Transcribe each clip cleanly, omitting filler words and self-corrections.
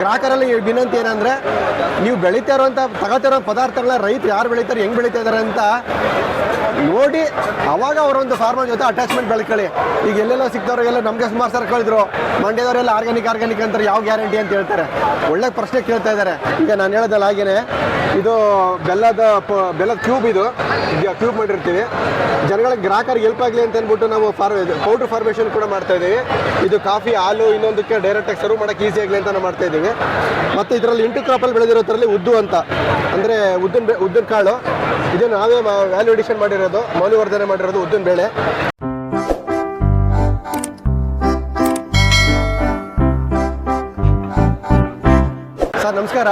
ಗ್ರಾಹಕರಲ್ಲಿ ವಿನಂತಿ ಏನಂದ್ರೆ ನೀವು ಬೆಳೀತಾ ಇರುವಂತ ತಗೋತಿರೋ ಪದಾರ್ಥಗಳನ್ನ ರೈತರು ಯಾರು ಬೆಳೀತಾರೆ ಹೆಂಗ್ ಬೆಳೀತಾ ಇದಾರೆ ಅಂತ ನೋಡಿ ಅವಾಗ ಅವರೊಂದು ಫಾರ್ಮರ್ ಜೊತೆ ಅಟ್ಯಾಚ್ಮೆಂಟ್ ಬೆಳ್ಕೊಳ್ಳಿ. ಈಗ ಎಲ್ಲೆಲ್ಲ ಸಿಗ್ತವ್ರಿಗೆಲ್ಲ ನಮಗೆ ಸುಮಾರು ಸರ್ ಕೇಳಿದ್ರು ಮಂಡ್ಯದವರೆಲ್ಲ ಆರ್ಗ್ಯಾನಿಕ್ ಅಂತಾರೆ, ಯಾವ ಗ್ಯಾರಂಟಿ ಅಂತ ಹೇಳ್ತಾರೆ. ಒಳ್ಳೆ ಪ್ರಶ್ನೆ ಕೇಳ್ತಾ ಇದ್ದಾರೆ. ಈಗ ನಾನು ಹೇಳೋದಲ್ಲ ಹಾಗೇನೆ ಇದು ಬೆಲ್ಲದ ಕ್ಯೂಬ್, ಇದು ಕ್ಯೂಬ್ ಮಾಡಿರ್ತೀವಿ ಜನಗಳಿಗೆ ಗ್ರಾಹಕರಿಗೆ ಹೆಲ್ಪ್ ಆಗಲಿ ಅಂತ ಅಂದ್ಬಿಟ್ಟು ನಾವು ಪೌಡರ್ ಫಾರ್ಮೇಷನ್ ಕೂಡ ಮಾಡ್ತಾ ಇದ್ದೀವಿ. ಇದು ಕಾಫಿ ಹಾಲು ಇನ್ನೊಂದಕ್ಕೆ ಡೈರೆಕ್ಟಾಗಿ ಸರ್ವ್ ಮಾಡೋಕ್ಕೆ ಈಸಿ ಆಗಲಿ ಅಂತ ನಾವು ಮಾಡ್ತಾ ಇದ್ದೀವಿ. ಮತ್ತು ಇದರಲ್ಲಿ ಇಂಟು ಕ್ರಾಪಲ್ಲಿ ಬೆಳೆದಿರೋದ್ರಲ್ಲಿ ಉದ್ದು ಅಂತ ಅಂದರೆ ಉದ್ದಿನ ಕಾಳು, ಇದು ನಾವೇ ವ್ಯಾಲ್ಯೂ ಅಡಿಷನ್ ಮಾಡಿರೋದು, ಮೌಲ್ಯವರ್ಧನೆ ಮಾಡಿರೋದು ಉದ್ದಿನ ಬೇಳೆ. ಸರ್ ನಮಸ್ಕಾರ,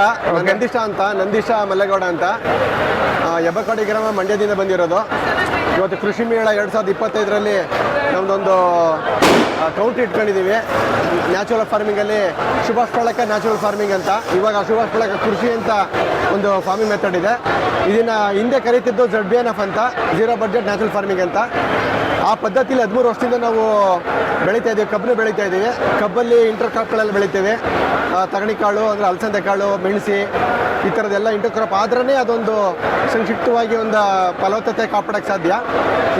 ನಂದೀಶ ಮಲ್ಲೇಗೌಡ ಅಂತ, ಹೆಬ್ಬಕೋಟೆ ಗ್ರಾಮ, ಮಂಡ್ಯದಿಂದ ಬಂದಿರೋದು. ಇವತ್ತು ಕೃಷಿ ಮೇಳ 2025ರಲ್ಲಿ ನಮ್ಮದೊಂದು ಕೌಂಟ್ರಿ ಇಟ್ಕೊಂಡಿದ್ದೀವಿ. ನ್ಯಾಚುರಲ್ ಫಾರ್ಮಿಂಗಲ್ಲಿ ಸುಭಾಷ್ ಪಳಕ ನ್ಯಾಚುರಲ್ ಫಾರ್ಮಿಂಗ್ ಅಂತ, ಇವಾಗ ಸುಭಾಷ್ ಪಳಕ ಕೃಷಿ ಅಂತ ಒಂದು ಫಾರ್ಮಿಂಗ್ ಮೆಥಡ್ ಇದೆ. ಇದನ್ನು ಹಿಂದೆ ಕರೀತಿದ್ದು ZBNF ಅಂತ, ಝೀರೋ ಬಡ್ಜೆಟ್ ನ್ಯಾಚುರಲ್ ಫಾರ್ಮಿಂಗ್ ಅಂತ. ಆ ಪದ್ಧತಿಯಲ್ಲಿ 13 ವರ್ಷದಿಂದ ನಾವು ಬೆಳೀತಾ ಇದ್ದೀವಿ. ಕಬ್ಬನ್ನು ಬೆಳೀತಾ ಇದ್ದೀವಿ. ಕಬ್ಬಲ್ಲಿ ಇಂಟರ್ ಕ್ರಾಪ್ಗಳೆಲ್ಲ ಬೆಳಿತೇವೆ. ತಗಣಿಕಾಳು ಅಂದರೆ ಅಲಸಂದೆ ಕಾಳು, ಮೆಣಸಿ, ಈ ಥರದ್ದೆಲ್ಲ ಇಂಟರ್ ಕ್ರಾಪ್ ಆದ್ರೇ ಅದೊಂದು ಸಂಕ್ಷಿಪ್ತವಾಗಿ ಒಂದು ಫಲವತ್ತತೆ ಕಾಪಾಡೋಕ್ಕೆ ಸಾಧ್ಯ.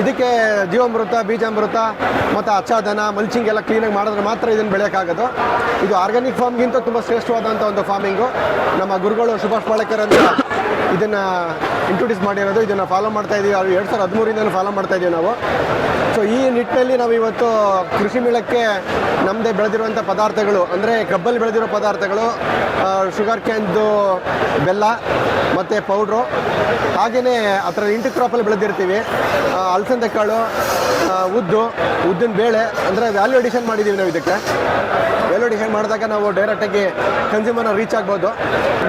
ಇದಕ್ಕೆ ಜೀವಾಮೃತ, ಬೀಜಾಮೃತ ಮತ್ತು ಆಚ್ಛಾದನ, ಮಲ್ಚಿಂಗ್ ಎಲ್ಲ ಕ್ಲೀನಾಗಿ ಮಾಡಿದ್ರೆ ಮಾತ್ರ ಇದನ್ನು ಬೆಳೆಯೋಕ್ಕಾಗೋದು. ಇದು ಆರ್ಗ್ಯಾನಿಕ್ ಫಾರ್ಮ್ಗಿಂತ ತುಂಬ ಶ್ರೇಷ್ಠವಾದಂಥ ಒಂದು ಫಾರ್ಮಿಂಗು. ನಮ್ಮ ಗುರುಗಳು ಸುಭಾಷ್ ಪಾಳೇಕರ್ ಅಂತ ಇದನ್ನು ಇಂಟ್ರೊಡ್ಯೂಸ್ ಮಾಡಿರೋದು. ಇದನ್ನು ಫಾಲೋ ಮಾಡ್ತಾ ಇದ್ದೀವಿ. 2013ರಿಂದ ಫಾಲೋ ಮಾಡ್ತಾ ಇದ್ದೀವಿ ನಾವು. ಸೊ ಈ ನಿಟ್ಟಿನಲ್ಲಿ ನಾವು ಇವತ್ತು ಕೃಷಿ ಮೇಳಕ್ಕೆ ನಮ್ಮದೇ ಬೆಳೆದಿರುವಂಥ ಪದಾರ್ಥಗಳು ಅಂದರೆ ಕಬ್ಬಲ್ಲಿ ಬೆಳೆದಿರೋ ಪದಾರ್ಥಗಳು, ಶುಗರ್ ಕ್ಯಾನ್ದು ಬೆಲ್ಲ ಮತ್ತು ಪೌಡ್ರು, ಹಾಗೆಯೇ ಆ ಥರ ಇಂಟು ಕ್ರಾಪಲ್ಲಿ ಬೆಳೆದಿರ್ತೀವಿ. ಅಲಸಂದೆ ಕಾಳು, ಉದ್ದಿನ ಬೇಳೆ ಅಂದರೆ ವ್ಯಾಲ್ಯೂ ಅಡಿಷನ್ ಮಾಡಿದ್ದೀವಿ ನಾವು. ಇದಕ್ಕೆ ವ್ಯಾಲ್ಯೂ ಅಡಿಷನ್ ಮಾಡಿದಾಗ ನಾವು ಡೈರೆಕ್ಟಾಗಿ ಕನ್ಸ್ಯೂಮರ್ನ ರೀಚ್ ಆಗ್ಬೋದು.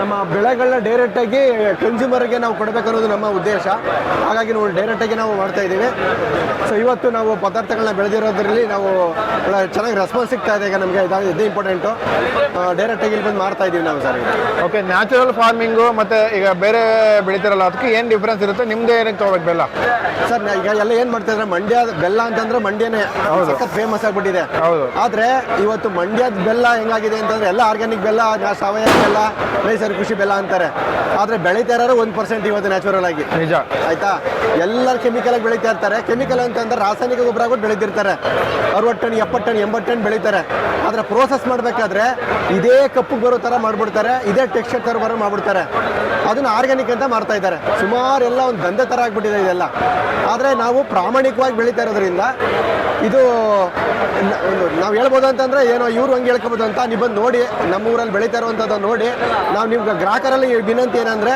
ನಮ್ಮ ಬೆಳೆಗಳನ್ನ ಡೈರೆಕ್ಟಾಗಿ ಕನ್ಸ್ಯೂಮರ್ಗೆ ನಾವು ಕೊಡಬೇಕು ಅನ್ನೋದು ನಮ್ಮ ಉದ್ದೇಶ. ಹಾಗಾಗಿ ನಾವು ಡೈರೆಕ್ಟಾಗಿ ನಾವು ಮಾಡ್ತಾ ಇದ್ದೀವಿ. ಸೊ ಇವತ್ತು ನಾವು ಪದಾರ್ಥಗಳನ್ನ ಬೆಳೆದಿರೋದ್ರಲ್ಲಿ ನಾವು ಚೆನ್ನಾಗಿ ರೆಸ್ಪಾನ್ಸ್ ಸಿಗ್ತಾ ಇದೆ. ಈಗ ನಮಗೆ ಇದೇ ಇಂಪಾರ್ಟೆಂಟು. ಡೈರೆಕ್ಟಾಗಿ ಇಲ್ಲಿ ಬಂದು ಮಾಡ್ತಾ ಇದ್ದೀವಿ ನಾವು. ಸರ್ ಓಕೆ, ನ್ಯಾಚುರಲ್ ಫಾರ್ಮಿಂಗು ಮತ್ತು ಈಗ ಬೇರೆ ಬೆಳಿತಾರಲ್ಲ ಅದಕ್ಕೆ ಏನು ಡಿಫ್ರೆನ್ಸ್ ಇರುತ್ತೆ? ನಿಮ್ಮದೇ ಏನಕ್ಕೆ ತೊಗೊಬೇಕು ಬೆಲ್ಲ? ಸರ್ ಈಗ ಎಲ್ಲ ಏನು ಮಾಡ್ತಾ ಇದ್ದಾರೆ, ಮಂಡ್ಯ ಬೆಲ್ಲ ಅಂತಂದ್ರೆ ಮಂಡ್ಯನೇ ಸಖತ್ ಫೇಮಸ್ ಆಗಿಬಿಟ್ಟಿದೆ. ಆದರೆ ಇವತ್ತು ಮಂಡ್ಯದ ಬೆಲ್ಲ ಹೆಂಗಾಗಿದೆ ಅಂತಂದ್ರೆ ಎಲ್ಲ ಆರ್ಗ್ಯಾನಿಕ್ ಬೆಲ್ಲ, ಸಾವಯವ ಬೆಲ್ಲ, ನೈಸರ್ಗಿಕ ಕೃಷಿ ಬೆಲ್ಲ ಅಂತಾರೆ. ಆದರೆ ಬೆಳೀತಾ ಇರೋರು 1% ಇವತ್ತು ನ್ಯಾಚುರಲ್ ಆಗಿ. ನಿಜ ಆಯ್ತಾ? ಎಲ್ಲರೂ ಕೆಮಿಕಲ್ ಆಗಿ ಬೆಳೀತಾ ಇರ್ತಾರೆ. ಕೆಮಿಕಲ್ ಅಂತಂದ್ರೆ ರಾಸಾಯನಿಕ ಗೊಬ್ಬರ ಆಗ್ಬಿಟ್ಟು ಬೆಳೀತಿರ್ತಾರೆ. 60 ಟನ್ 70 ಟನ್ 80 ಟನ್ ಬೆಳೀತಾರೆ. ಆದರೆ ಪ್ರೋಸೆಸ್ ಮಾಡಬೇಕಾದ್ರೆ ಇದೇ ಕಪ್ಪು ಬರೋ ಥರ ಮಾಡ್ಬಿಡ್ತಾರೆ, ಇದೇ ಟೆಕ್ಸ್ಚರ್ ಥರ ಬರೋ ಮಾಡ್ಬಿಡ್ತಾರೆ. ಅದನ್ನು ಆರ್ಗ್ಯಾನಿಕ್ ಅಂತ ಮಾಡ್ತಾ ಇದ್ದಾರೆ. ಸುಮಾರು ಎಲ್ಲ ಒಂದು ದಂಧೆ ಥರ ಆಗ್ಬಿಟ್ಟಿದೆ ಇದೆಲ್ಲ. ಆದರೆ ನಾವು ಪ್ರಾಮಾಣಿಕವಾಗಿ ಬೆಳೀತಾ ಇರೋದ್ರಿಂದ ಇದು ನಾವು ಹೇಳ್ಬೋದು ಅಂತಂದರೆ ಏನೋ ಇವ್ರು ಹಂಗೆ ಹೇಳ್ಕೊಬೋದು ಅಂತ. ನೀವು ಬಂದು ನೋಡಿ, ನಮ್ಮ ಊರಲ್ಲಿ ಬೆಳೀತಾ ಇರುವಂಥದ್ದು ನೋಡಿ. ನಾವು ನಿಮ್ಗೆ ಗ್ರಾಹಕರಲ್ಲಿ ವಿನಂತಿ ಏನಂದರೆ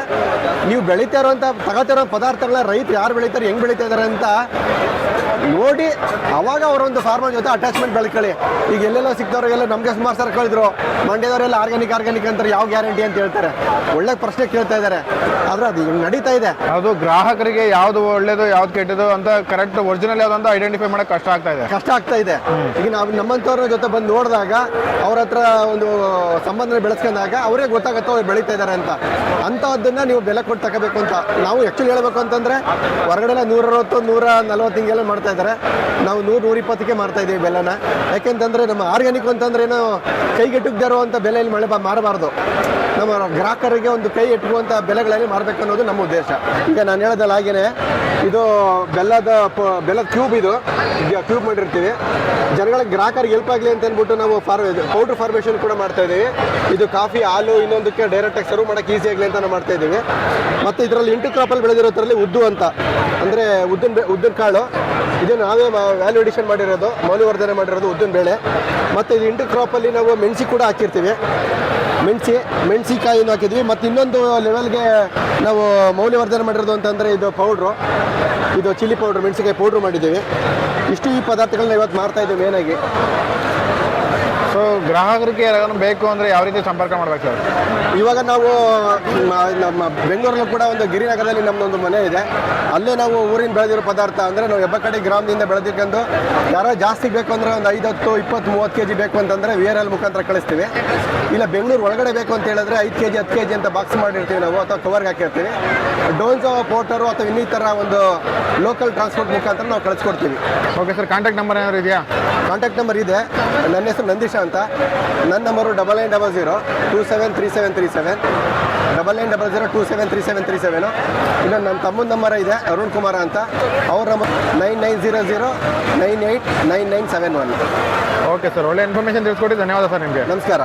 ನೀವು ಬೆಳೀತಾ ಇರುವಂಥ ತಗೋತಿರೋ ಪದಾರ್ಥಗಳನ್ನ ರೈತರು ಯಾರು ಬೆಳೀತಾರೆ ಹೆಂಗೆ ಬೆಳೀತಾ ಇದ್ದಾರೆ ಅಂತ ನೋಡಿ ಅವಾಗ ಅವರೊಂದು ಫಾರ್ಮರ್ ಜೊತೆ ಅಟ್ಯಾಚ್ಮೆಂಟ್ ಬೆಳ್ಕೊಳ್ಳಿ. ಈಗ ಎಲ್ಲೆಲ್ಲ ಸಿಗ್ತವ್ರಿಗೆಲ್ಲ ನಮಗೆ ಸುಮಾರು ಸರ್ ಕೇಳಿದ್ರು ಮಂಡ್ಯದವರೆಲ್ಲ ಆರ್ಗ್ಯಾನಿಕ್ ಅಂತಾರೆ, ಯಾವ ಗ್ಯಾರಂಟಿ ಅಂತ ಹೇಳ್ತಾರೆ. ಒಳ್ಳೆ ಪ್ರಶ್ನೆ ಕೇಳ್ತಾ ಇದ್ದಾರೆ. ಆದರೆ ಅದು ಹಿಂಗೆ ನಡೀತಾ ಇದೆ. ಅದು ಗ್ರಾಹಕರಿಗೆ ಯಾವುದು ಒಳ್ಳೇದು ಯಾವ್ದು ಕೆಟ್ಟದು ಅಂತ ಕರೆಕ್ಟ್ ಒರಿಜಿನಲ್ ಯಾವ್ದು ಐಡೆಂಟಿಫೈ ಮಾಡೋಕೆ ಕಷ್ಟ ಆಗ್ತಾ ಇದೆ. ಈಗ ನಾವು ನಮ್ಮಂಥವ್ರ ಜೊತೆ ಬಂದು ನೋಡಿದಾಗ ಅವ್ರ ಹತ್ರ ಒಂದು ಸಂಬಂಧ ಬೆಳೆಸ್ಕೊಂಡಾಗ ಅವರೇ ಗೊತ್ತಾಗುತ್ತೆ ಅವ್ರು ಬೆಳೀತಾ ಇದ್ದಾರೆ ಅಂತ. ಅಂಥದ್ದನ್ನು ನೀವು ಬೆಲೆ ಕೊಟ್ಟು ತಗೋಬೇಕು ಅಂತ ನಾವು ಆ್ಯಕ್ಚುಲಿ ಹೇಳ್ಬೇಕು ಅಂತಂದರೆ ಹೊರಗಡೆ 160 140 ಹಿಂಗೆಲ್ಲ ಮಾಡ್ತಾ ಇದ್ದಾರೆ. ನಾವು 100-120ಕ್ಕೆ ಮಾರ್ತಾ ಇದ್ದೀವಿ ಬೆಲ್ಲನ. ಯಾಕೆಂತಂದರೆ ನಮ್ಮ ಆರ್ಗ್ಯಾನಿಕ್ ಅಂತಂದ್ರೆ ಏನೋ ಕೈಗೆಟುಕದೇ ಇರುವಂಥ ಬೆಲೆಯಲ್ಲಿ ಮಾರಬಾರ್ದು. ನಮ್ಮ ಗ್ರಾಹಕರಿಗೆ ಒಂದು ಕೈ ಎಟ್ಟುವಂಥ ಬೆಲೆಗಳಲ್ಲಿ ಮಾರಬೇಕು ಅನ್ನೋದು ನಮ್ಮ ಉದ್ದೇಶ. ಈಗ ನಾನು ಹೇಳೋದಲ್ಲ ಹಾಗೇನೆ ಇದು ಬೆಲ್ಲದ ಕ್ಯೂಬ್, ಇದು ಕ್ಯೂಬ್ ಮಾಡಿರ್ತೀವಿ ಜನಗಳಿಗೆ ಗ್ರಾಹಕರಿಗೆ ಹೆಲ್ಪ್ ಆಗಲಿ ಅಂತ ಅಂದ್ಬಿಟ್ಟು ನಾವು ಪೌಡರ್ ಫಾರ್ಮೇಷನ್ ಕೂಡ ಮಾಡ್ತಾ ಇದ್ದೀವಿ. ಇದು ಕಾಫಿ ಹಾಲು ಇನ್ನೊಂದಕ್ಕೆ ಡೈರೆಕ್ಟಾಗಿ ಸರ್ವ್ ಮಾಡೋಕ್ಕೆ ಈಸಿ ಆಗಲಿ ಅಂತ ನಾವು ಮಾಡ್ತಾ ಇದ್ದೀವಿ. ಮತ್ತು ಇದರಲ್ಲಿ ಇಂಟು ಕ್ರಾಪಲ್ಲಿ ಬೆಳೆದಿರೋದ್ರಲ್ಲಿ ಉದ್ದು ಅಂತ ಅಂದರೆ ಉದ್ದಿನ ಕಾಳು, ಇದು ನಾವೇ ವ್ಯಾಲ್ಯೂ ಅಡಿಷನ್ ಮಾಡಿರೋದು, ಮೌಲ್ಯವರ್ಧನೆ ಮಾಡಿರೋದು ಉದ್ದಿನ ಬೇಳೆ. ಮತ್ತು ಇದು ಇಂಟು ಕ್ರಾಪಲ್ಲಿ ನಾವು ಮೆಣಸಿ ಕೂಡ ಹಾಕಿರ್ತೀವಿ. ಮೆಣಸಿಕಾಯಿನೂ ಹಾಕಿದ್ವಿ. ಮತ್ತು ಇನ್ನೊಂದು ಲೆವೆಲ್ಗೆ ನಾವು ಮೌಲ್ಯವರ್ಧನೆ ಮಾಡಿರೋದು ಅಂತಂದರೆ ಇದು ಪೌಡ್ರು, ಇದು ಚಿಲ್ಲಿ ಪೌಡ್ರು, ಮೆಣಸಿಕಾಯಿ ಪೌಡ್ರು ಮಾಡಿದ್ದೀವಿ. ಇಷ್ಟು ಈ ಪದಾರ್ಥಗಳನ್ನ ಇವತ್ತು ಮಾಡ್ತಾ ಇದ್ದೀವಿ ಮೇನಾಗಿ. ಸೊ ಗ್ರಾಹಕರಿಗೆ ಯಾರಾದ್ರೂ ಬೇಕು ಅಂದರೆ ಯಾವ ರೀತಿ ಸಂಪರ್ಕ ಮಾಡ್ಬೇಕು ಸರ್? ಇವಾಗ ನಾವು ನಮ್ಮ ಬೆಂಗಳೂರಲ್ಲೂ ಕೂಡ ಒಂದು ಗಿರಿನಗರದಲ್ಲಿ ನಮ್ಮದೊಂದು ಮನೆ ಇದೆ. ಅಲ್ಲೇ ನಾವು ಊರಿನ ಬೆಳೆದಿರೋ ಪದಾರ್ಥ ಅಂದರೆ ನಾವು ಹೆಬ್ಬಕೋಟೆ ಗ್ರಾಮದಿಂದ ಬೆಳೆದಿರ್ಕೊಂಡು ಯಾರೋ ಜಾಸ್ತಿ ಬೇಕು ಅಂದರೆ ಒಂದು 5, 10, 20, 30 kg ಬೇಕು ಅಂತಂದರೆ VRL ಮುಖಾಂತರ ಕಳಿಸ್ತೀವಿ. ಇಲ್ಲ ಬೆಂಗಳೂರು ಒಳಗಡೆ ಬೇಕು ಅಂತ ಹೇಳಿದ್ರೆ 5 kg 10 kg ಅಂತ ಬಾಕ್ಸ್ ಮಾಡಿರ್ತೀವಿ ನಾವು, ಅಥವಾ ಕವರ್ಗೆ ಹಾಕಿರ್ತೀವಿ. ಡೋನ್ಸೋ ಪೋರ್ಟರು ಅಥವಾ ಇನ್ನಿತರ ಒಂದು ಲೋಕಲ್ ಟ್ರಾನ್ಸ್ಪೋರ್ಟ್ ಮುಖಾಂತರ ನಾವು ಕಳಿಸ್ಕೊಡ್ತೀವಿ. ಓಕೆ ಸರ್, ಕಾಂಟ್ಯಾಕ್ಟ್ ನಂಬರ್ ಏನಾದ್ರು ಇದೆಯಾ? ಕಾಂಟ್ಯಾಕ್ಟ್ ನಂಬರ್ ಇದೆ. ನನ್ನ ಹೆಸರು ನಂದೀಶ ಅಂತ. ನನ್ನ ನಂಬರು 9900273737 9900273737. ಇನ್ನು ನನ್ನ ತಮ್ಮನ ನಂಬರ್ ಇದೆ ಅರುಣ್ ಕುಮಾರ ಅಂತ, ಅವ್ರ ನಂಬರ್ 9900989971. ಓಕೆ ಸರ್, ಒಳ್ಳೆ ಇನ್ಫಾರ್ಮೇಷನ್ ತಿಳಿಸ್ಕೊಟ್ಟು ಧನ್ಯವಾದ ಸರ್ ನಿಮಗೆ. ನಮಸ್ಕಾರ.